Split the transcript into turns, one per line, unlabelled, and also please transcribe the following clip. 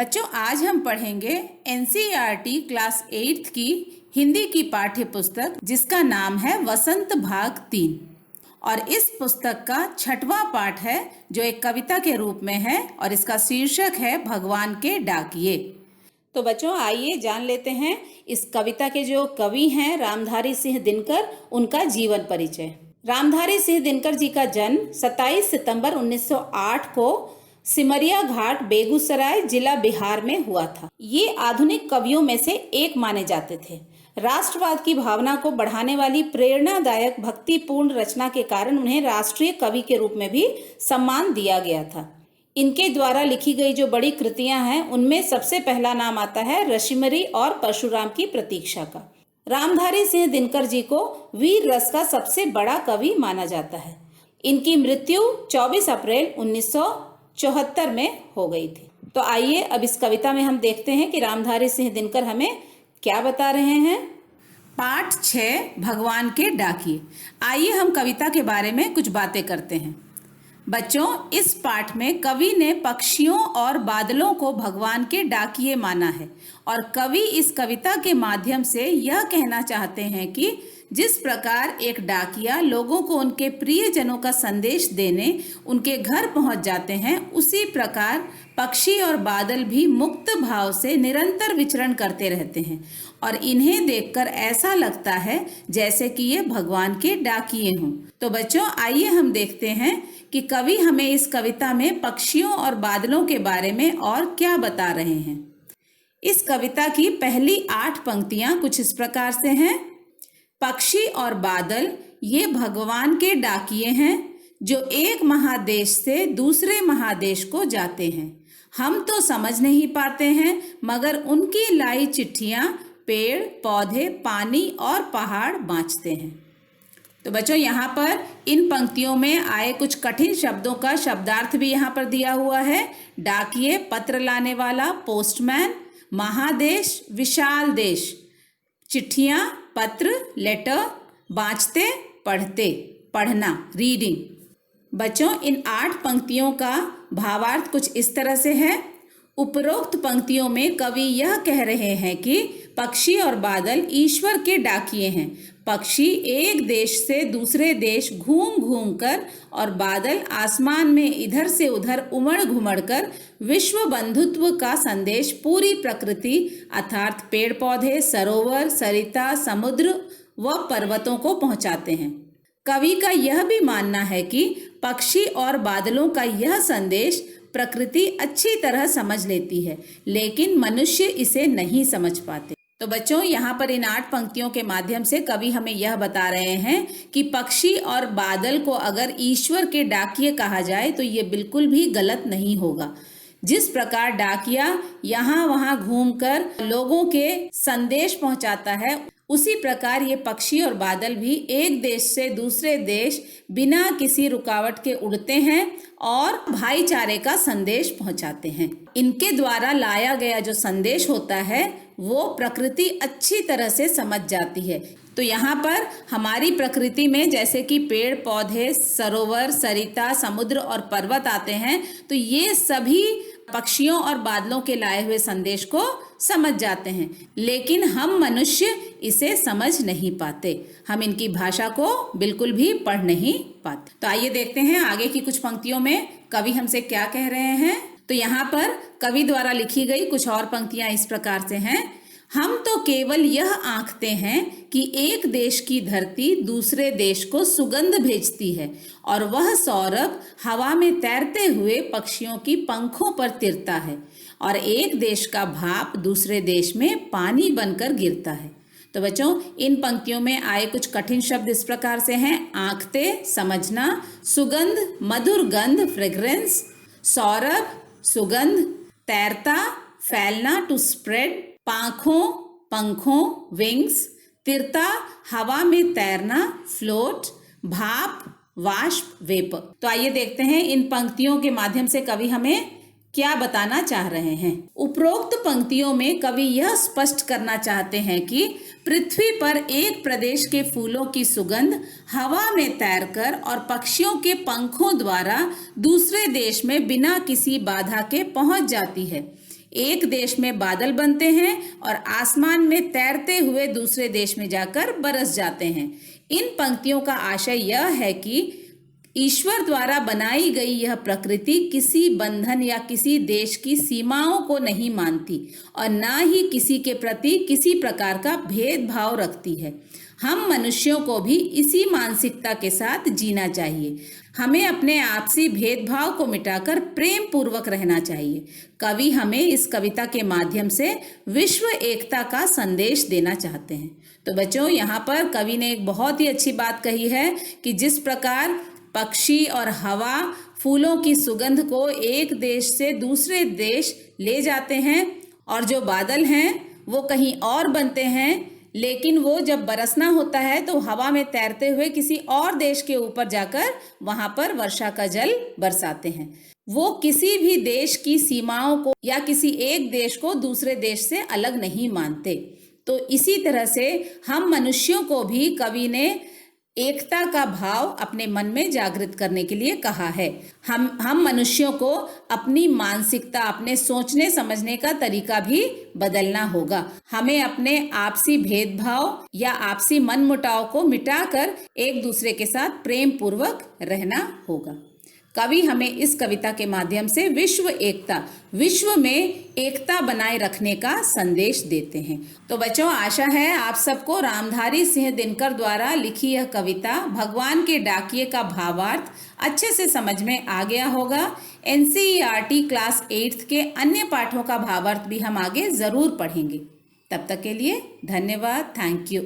बच्चों, आज हम पढ़ेंगे एनसीईआरटी क्लास 8 की हिंदी की पाठ्य पुस्तक जिसका नाम है वसंत भाग 3। और इस पुस्तक का 6वां पाठ है जो एक कविता के रूप में है और इसका शीर्षक है भगवान के डाकिये। तो बच्चों, आइए जान लेते हैं इस कविता के जो कवि हैं रामधारी सिंह दिनकर, उनका जीवन परिचय। रामधारी सिंह दिनकर जी का जन्म 27 सितंबर 1908 को सिमरिया घाट, बेगूसराय जिला, बिहार में हुआ था। ये आधुनिक कवियों में से एक माने जाते थे। राष्ट्रवाद की भावना को बढ़ाने वाली प्रेरणादायक भक्तिपूर्ण रचना के कारण उन्हें राष्ट्रीय कवि के रूप में भी सम्मान दिया गया था। इनके द्वारा लिखी गई जो बड़ी कृतियां हैं उनमें सबसे पहला नाम आता है ऋषिमरी और परशुराम की प्रतीक्षा का। रामधारी सिंह दिनकर जी को वीर रस का सबसे बड़ा कवि माना जाता है। इनकी मृत्यु 24 अप्रैल 1974 में हो गई थी। तो आइए अब इस कविता में हम देखते हैं कि रामधारी सिंह दिनकर हमें क्या बता रहे हैं। पाठ 6, भगवान के डाकिये। आइए हम कविता के बारे में कुछ बातें करते हैं। बच्चों, इस पाठ में कवि ने पक्षियों और बादलों को भगवान के डाकिये माना है और कवि इस कविता के माध्यम से यह कहना चाहते हैं कि जिस प्रकार एक डाकिया लोगों को उनके प्रियजनों का संदेश देने उनके घर पहुंच जाते हैं, उसी प्रकार पक्षी और बादल भी मुक्त भाव से निरंतर विचरण करते रहते हैं और इन्हें देखकर ऐसा लगता है जैसे कि ये भगवान के डाकिये हों। तो बच्चों, आइए हम देखते हैं कि कवि हमें इस कविता में पक्षियों और बादलों के बारे में और क्या बता रहे हैं। इस कविता की पहली 8 पंक्तियां कुछ इस प्रकार से हैं। पक्षी और बादल ये भगवान के डाकिये हैं जो एक महादेश से दूसरे महादेश को जाते हैं। हम तो समझ नहीं पाते हैं, मगर उनकी लाई चिट्ठियां पेड़, पौधे, पानी और पहाड़ बाँचते हैं। तो बच्चों, यहाँ पर इन पंक्तियों में आए कुछ कठिन शब्दों का शब्दार्थ भी यहाँ पर दिया हुआ है। डाकिये, पत्र लाने वाला, पोस्टमैन, महादेश, विशाल देश, चिट्ठियाँ, पत्र, लेटर, बाँचते, पढ़ते, पढ़ना, रीडिंग। बच्चों, इन 8 पंक्तियों का भावार्थ कुछ इस तरह से है। उपरोक्त पंक्तियों में कवि यह कह रहे हैं कि पक्षी और बादल ईश्वर के डाकिये हैं। पक्षी एक देश से दूसरे देश घूम घूम कर और बादल आसमान में इधर से उधर उमड़ घुमड़ कर विश्व बंधुत्व का संदेश पूरी प्रकृति अर्थात पेड़ पौधे, सरोवर, सरिता, समुद्र व पर्वतों को पहुंचाते हैं। कवि का यह भी मानना है कि पक्षी और बादलों का यह संदेश प्रकृति अच्छी तरह समझ लेती है, लेकिन मनुष्य इसे नहीं समझ पाते। तो बच्चों, यहाँ पर इन 8 पंक्तियों के माध्यम से कवि हमें यह बता रहे हैं कि पक्षी और बादल को अगर ईश्वर के डाकिये कहा जाए तो ये बिल्कुल भी गलत नहीं होगा। जिस प्रकार डाकिया यहाँ वहाँ घूमकर लोगों के संदेश पहुँचाता है, उसी प्रकार ये पक्षी और बादल भी एक देश से दूसरे देश बिना किसी रुकावट के उड़ते हैं और भाईचारे का संदेश पहुंचाते हैं। इनके द्वारा लाया गया जो संदेश होता है वो प्रकृति अच्छी तरह से समझ जाती है। तो यहाँ पर हमारी प्रकृति में जैसे कि पेड़ पौधे, सरोवर, सरिता, समुद्र और पर्वत आते हैं, तो ये सभी पक्षियों और बादलों के लाए हुए संदेश को समझ जाते हैं, लेकिन हम मनुष्य इसे समझ नहीं पाते। हम इनकी भाषा को बिल्कुल भी पढ़ नहीं पाते। तो आइए देखते हैं आगे की कुछ पंक्तियों में कवि हमसे क्या कह रहे हैं। तो यहाँ पर कवि द्वारा लिखी गई कुछ और पंक्तियां इस प्रकार से हैं। हम तो केवल यह आंकते हैं कि एक देश की धरती दूसरे देश को सुगंध भेजती है और वह सौरभ हवा में तैरते हुए पक्षियों की पंखों पर तिरता है और एक देश का भाप दूसरे देश में पानी बनकर गिरता है। तो बच्चों, इन पंक्तियों में आए कुछ कठिन शब्द इस प्रकार से हैं। आंकते, समझना, सुगंध, मधुर गंध, फ्रेग्रेंस, सौरभ, सुगंध, तैरता, फैलना, टू स्प्रेड, पांखों, पंखों, विंग्स, तिरता, हवा में तैरना, फ्लोट, भाप, वाष्प, वेपर। तो आइए देखते हैं इन पंक्तियों के माध्यम से कवि हमें क्या बताना चाह रहे हैं। उपरोक्त पंक्तियों में कवि यह स्पष्ट करना चाहते हैं कि पृथ्वी पर एक प्रदेश के फूलों की सुगंध हवा में तैरकर और पक्षियों के पंखों द्वारा दूसरे देश में बिना किसी बाधा के पहुंच जाती है। एक देश में बादल बनते हैं और आसमान में तैरते हुए दूसरे देश में जाकर बरस जाते हैं। इन पंक्तियों का आशय यह है कि ईश्वर द्वारा बनाई गई यह प्रकृति किसी बंधन या किसी देश की सीमाओं को नहीं मानती और ना ही किसी के प्रति किसी प्रकार का भेदभाव रखती है। हम मनुष्यों को भी इसी मानसिकता के साथ जीना चाहिए। हमें अपने आपसी भेदभाव को मिटाकर प्रेम पूर्वक रहना चाहिए। कवि हमें इस कविता के माध्यम से विश्व एकता का संदेश देना चाहते हैं। तो बच्चों, यहाँ पर कवि ने एक बहुत ही अच्छी बात कही है कि जिस प्रकार पक्षी और हवा फूलों की सुगंध को एक देश से दूसरे देश ले जाते हैं और जो बादल हैं वो कहीं और बनते हैं, लेकिन वो जब बरसना होता है तो हवा में तैरते हुए किसी और देश के ऊपर जाकर वहां पर वर्षा का जल बरसाते हैं। वो किसी भी देश की सीमाओं को या किसी एक देश को दूसरे देश से अलग नहीं मानते। तो इसी तरह से हम मनुष्यों को भी कवि ने एकता का भाव अपने मन में जागृत करने के लिए कहा है। हम मनुष्यों को अपनी मानसिकता, अपने सोचने समझने का तरीका भी बदलना होगा। हमें अपने आपसी भेदभाव या आपसी मनमुटाव को मिटाकर एक दूसरे के साथ प्रेम पूर्वक रहना होगा। कवि हमें इस कविता के माध्यम से विश्व में एकता बनाए रखने का संदेश देते हैं। तो बच्चों, आशा है आप सबको रामधारी सिंह दिनकर द्वारा लिखी यह कविता भगवान के डाकिये का भावार्थ अच्छे से समझ में आ गया होगा। NCERT क्लास 8 के अन्य पाठों का भावार्थ भी हम आगे जरूर पढ़ेंगे। तब तक के लिए धन्यवाद। Thank you.